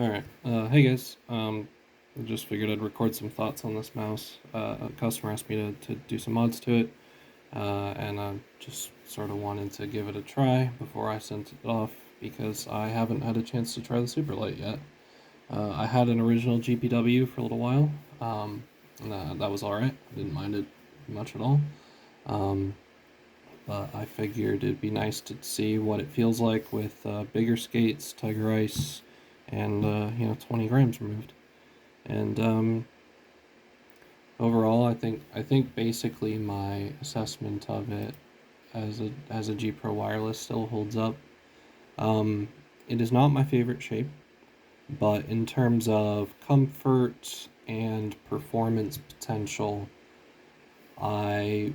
Alright, hey guys, I just figured I'd record some thoughts on this mouse. A customer asked me to do some mods to it, and I just sort of wanted to give it a try before I sent it off, because I haven't had a chance to try the Superlight yet. I had an original GPW for a little while, and that was alright. I didn't mind it much at all. But I figured it'd be nice to see what it feels like with bigger skates, Tiger Ice, and 20 grams removed. And overall, I think basically my assessment of it as a G Pro wireless still holds up. It is not my favorite shape, but in terms of comfort and performance potential, I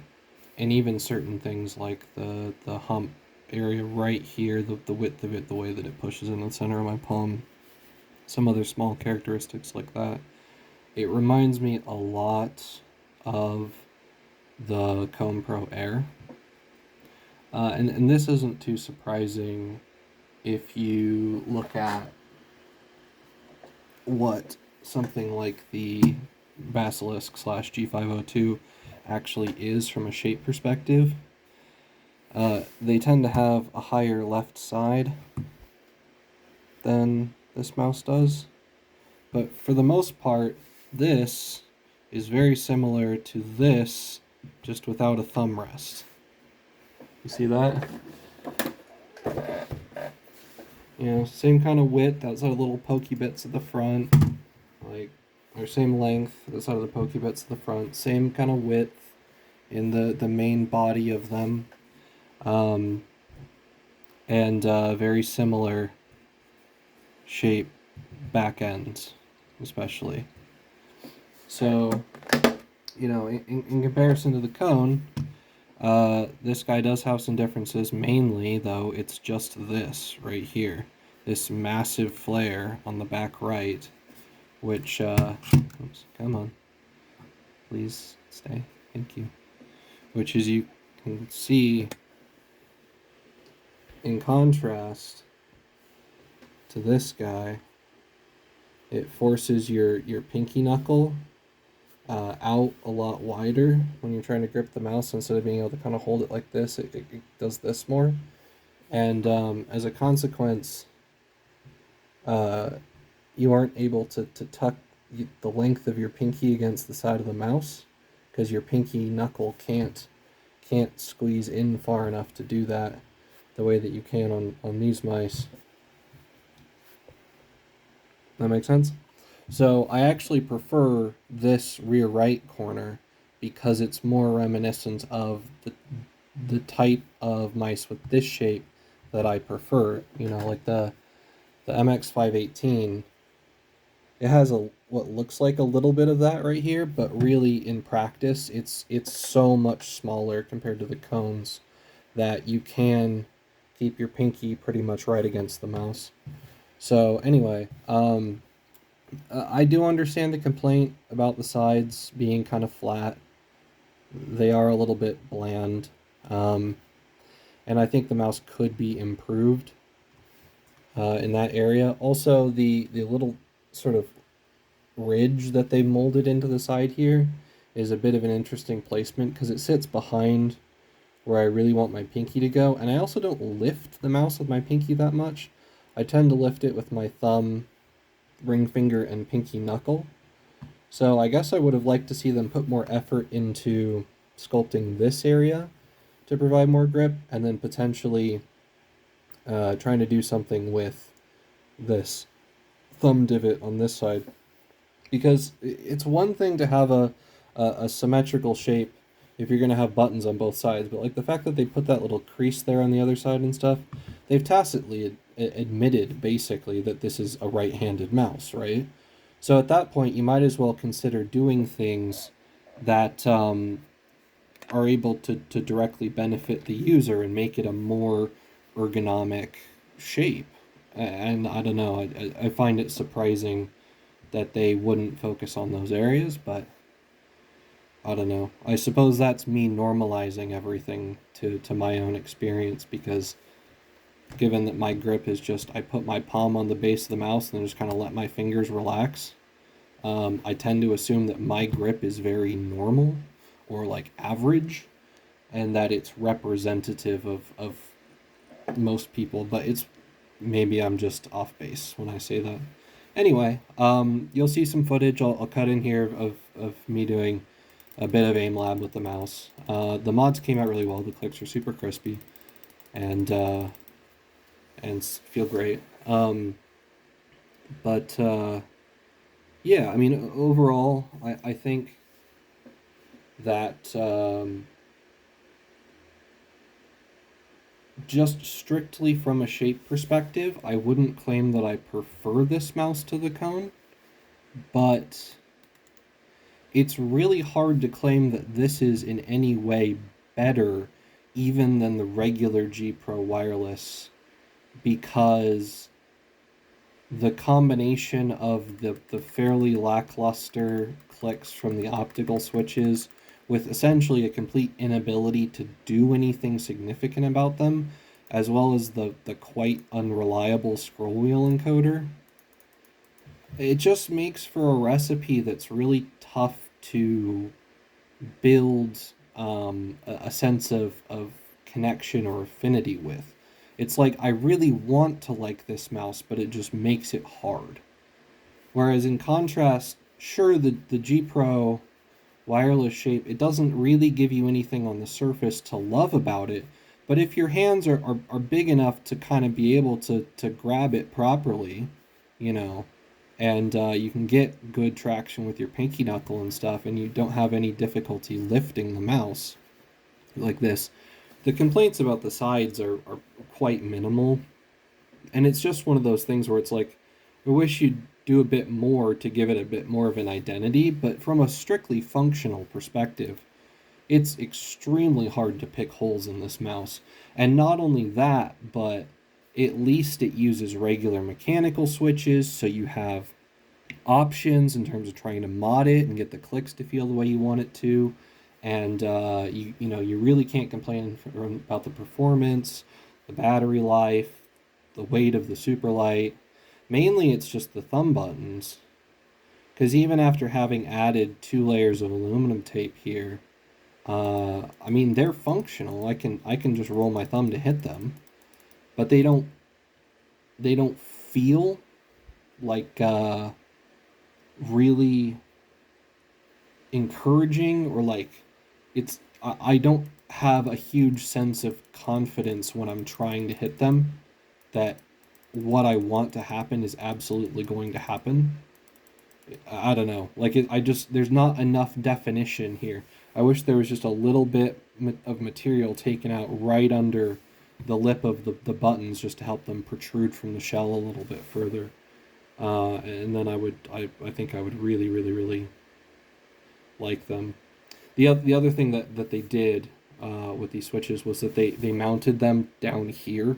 and even certain things like the hump area right here, the width of it, the way that it pushes in the center of my palm, some other small characteristics like that. It reminds me a lot of the Cone Pro Air. And this isn't too surprising if you look at what something like the Basilisk slash G502 actually is from a shape perspective. They tend to have a higher left side than this mouse does. But for the most part, this is very similar to this, just without a thumb rest. You see that? Same kind of width, outside of little pokey bits at the front, or same length, outside of the pokey bits at the front, same kind of width in the main body of them, and very similar shape back ends, especially. So, in comparison to the cone, this guy does have some differences. Mainly, though, it's just this right here, this massive flare on the back right, which, oops, come on, please stay, thank you, which, as you can see, in contrast to this guy, it forces your pinky knuckle out a lot wider when you're trying to grip the mouse. Instead of being able to kind of hold it like this, it does this more. And as a consequence, you aren't able to tuck the length of your pinky against the side of the mouse, because your pinky knuckle can't squeeze in far enough to do that the way that you can on these mice. That makes sense? So I actually prefer this rear right corner because it's more reminiscent of the type of mice with this shape that I prefer. Like the MX518. It has what looks like a little bit of that right here, but really in practice, it's so much smaller compared to the cones that you can keep your pinky pretty much right against the mouse. So anyway, I do understand the complaint about the sides being kind of flat. They are a little bit bland, and I think the mouse could be improved in that area. Also, the little sort of ridge that they molded into the side here is a bit of an interesting placement, because it sits behind where I really want my pinky to go, and I also don't lift the mouse with my pinky that much. I tend to lift it with my thumb, ring finger, and pinky knuckle. So I guess I would have liked to see them put more effort into sculpting this area to provide more grip, and then potentially trying to do something with this thumb divot on this side. Because it's one thing to have a symmetrical shape if you're going to have buttons on both sides, but like the fact that they put that little crease there on the other side and stuff, they've tacitly admitted basically that this is a right-handed mouse, right? So at that point, you might as well consider doing things that are able to directly benefit the user and make it a more ergonomic shape. And I don't know, I find it surprising that they wouldn't focus on those areas, but I don't know. I suppose that's me normalizing everything to my own experience, because given that my grip is just, I put my palm on the base of the mouse and then just kind of let my fingers relax. I tend to assume that my grip is very normal or like average, and that it's representative of most people, but it's maybe I'm just off base when I say that. Anyway, you'll see some footage I'll cut in here of me doing a bit of aim lab with the mouse. The mods came out really well. The clicks are super crispy and feel great. But yeah, I mean, overall, I think that just strictly from a shape perspective, I wouldn't claim that I prefer this mouse to the Cone, but it's really hard to claim that this is in any way better even than the regular G Pro wireless, because the combination of the fairly lackluster clicks from the optical switches with essentially a complete inability to do anything significant about them, as well as the quite unreliable scroll wheel encoder, it just makes for a recipe that's really tough to build a sense of connection or affinity with. It's like I really want to like this mouse, but it just makes it hard. Whereas in contrast, sure, the G Pro wireless shape, it doesn't really give you anything on the surface to love about it. But if your hands are big enough to kind of be able to grab it properly, you know, and you can get good traction with your pinky knuckle and stuff, and you don't have any difficulty lifting the mouse like this. The complaints about the sides are quite minimal, and it's just one of those things where it's like, I wish you'd do a bit more to give it a bit more of an identity, but from a strictly functional perspective, it's extremely hard to pick holes in this mouse. And not only that, but at least it uses regular mechanical switches, so you have options in terms of trying to mod it and get the clicks to feel the way you want it to. And you know, you really can't complain about the performance, the battery life, the weight of the Superlight. Mainly, it's just the thumb buttons. Because even after having added 2 layers of aluminum tape here, I mean, they're functional. I can just roll my thumb to hit them, but they don't feel like really encouraging, or like it's I don't have a huge sense of confidence when I'm trying to hit them that what I want to happen is absolutely going to happen. I don't know. Like I just, there's not enough definition here. I wish there was just a little bit of material taken out right under the lip of the buttons just to help them protrude from the shell a little bit further. And then I think I would really, really, really like them. The other thing that they did with these switches was that they mounted them down here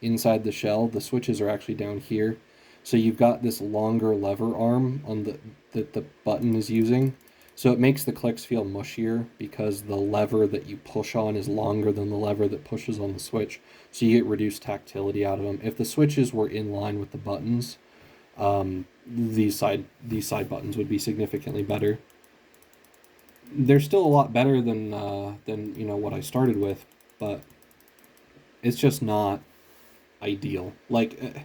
inside the shell. The switches are actually down here. So you've got this longer lever arm on that the button is using. So it makes the clicks feel mushier because the lever that you push on is longer than the lever that pushes on the switch. So you get reduced tactility out of them. If the switches were in line with the buttons, these side buttons would be significantly better. They're still a lot better than you know what I started with, but it's just not ideal. Like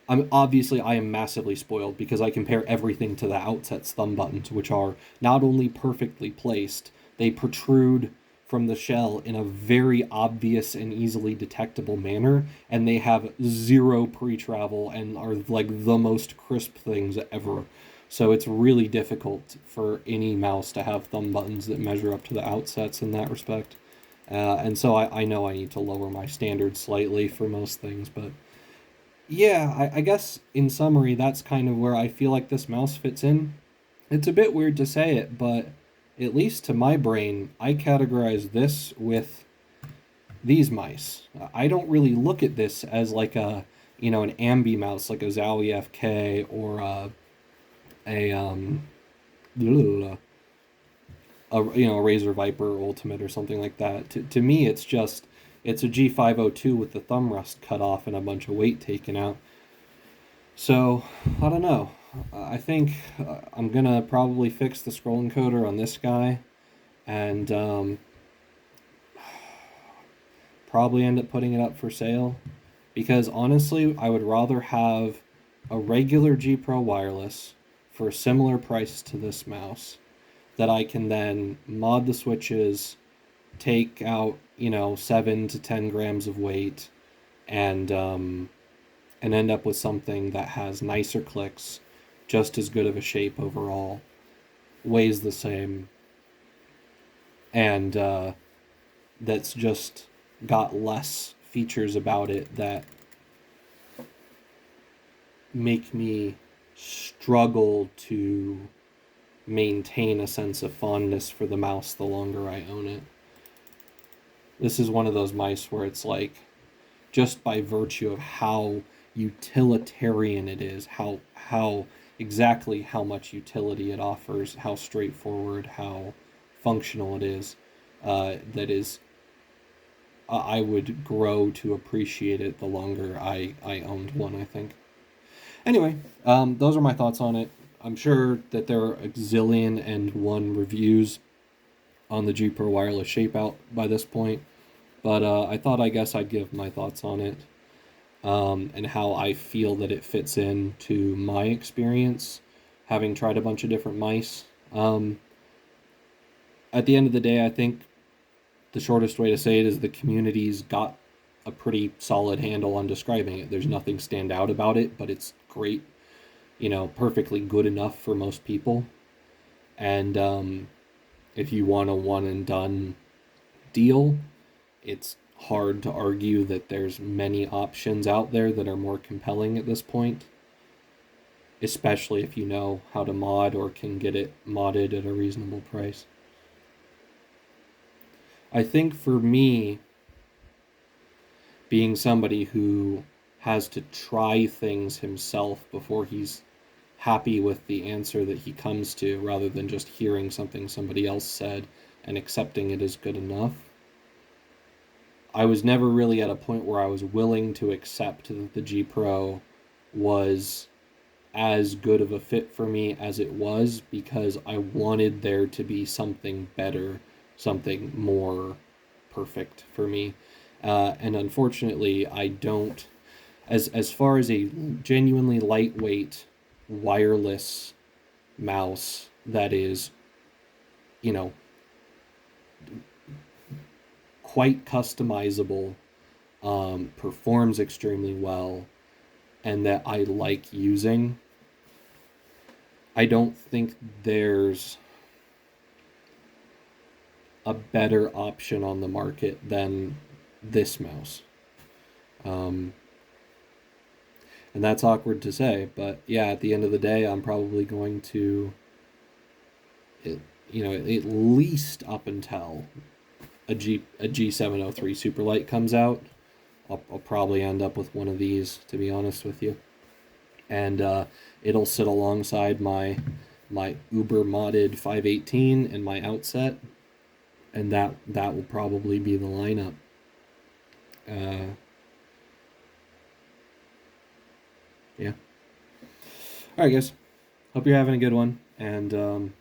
I am massively spoiled because I compare everything to the Outset's thumb buttons, which are not only perfectly placed, they protrude from the shell in a very obvious and easily detectable manner, and they have zero pre-travel and are like the most crisp things ever. So it's really difficult for any mouse to have thumb buttons that measure up to the Outsets in that respect. And so I know I need to lower my standards slightly for most things, but yeah, I guess in summary, that's kind of where I feel like this mouse fits in. It's a bit weird to say it, but at least to my brain, I categorize this with these mice. I don't really look at this as like a, you know, an ambi mouse like a Zowie FK or a a you know, a Razer Viper Ultimate or something like that. To me, it's just It's a G502 with the thumb rest cut off and a bunch of weight taken out. So, I don't know. I think I'm going to probably fix the scroll encoder on this guy and probably end up putting it up for sale. Because honestly, I would rather have a regular G Pro wireless for a similar price to this mouse that I can then mod the switches, take out 7 to 10 grams of weight, and end up with something that has nicer clicks, just as good of a shape overall, weighs the same, and that's just got less features about it that make me struggle to maintain a sense of fondness for the mouse the longer I own it. This is one of those mice where it's like, just by virtue of how utilitarian it is, how exactly how much utility it offers, how straightforward, how functional it is, that is, I would grow to appreciate it the longer I owned one, I think. Anyway, those are my thoughts on it. I'm sure that there are a zillion and one reviews on the G Pro Wireless Shapeout by this point, but I thought I guess I'd give my thoughts on it, and how I feel that it fits into my experience, having tried a bunch of different mice. At the end of the day, I think the shortest way to say it is the community's got a pretty solid handle on describing it. There's nothing stand out about it, but it's great, perfectly good enough for most people. And if you want a one and done deal, it's hard to argue that there's many options out there that are more compelling at this point, especially if you know how to mod or can get it modded at a reasonable price. I think for me, being somebody who has to try things himself before he's happy with the answer that he comes to, rather than just hearing something somebody else said and accepting it as good enough, I was never really at a point where I was willing to accept that the G Pro was as good of a fit for me as it was, because I wanted there to be something better, something more perfect for me. And unfortunately, I don't. As far as a genuinely lightweight wireless mouse that is, quite customizable, performs extremely well, and that I like using, I don't think there's a better option on the market than this mouse. And that's awkward to say, but yeah, at the end of the day, I'm probably going to, at least up until a G703 Superlight comes out, I'll probably end up with one of these, to be honest with you. And it'll sit alongside my uber modded 518 and my outset, and that will probably be the lineup. Yeah. All right, guys. Hope you're having a good one, and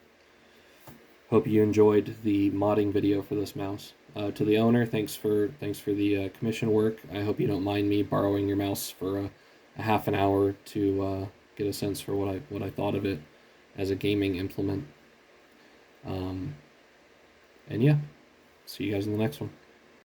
hope you enjoyed the modding video for this mouse. To the owner, thanks for the commission work. I hope you don't mind me borrowing your mouse for a half an hour to get a sense for what I thought of it as a gaming implement. And yeah, see you guys in the next one.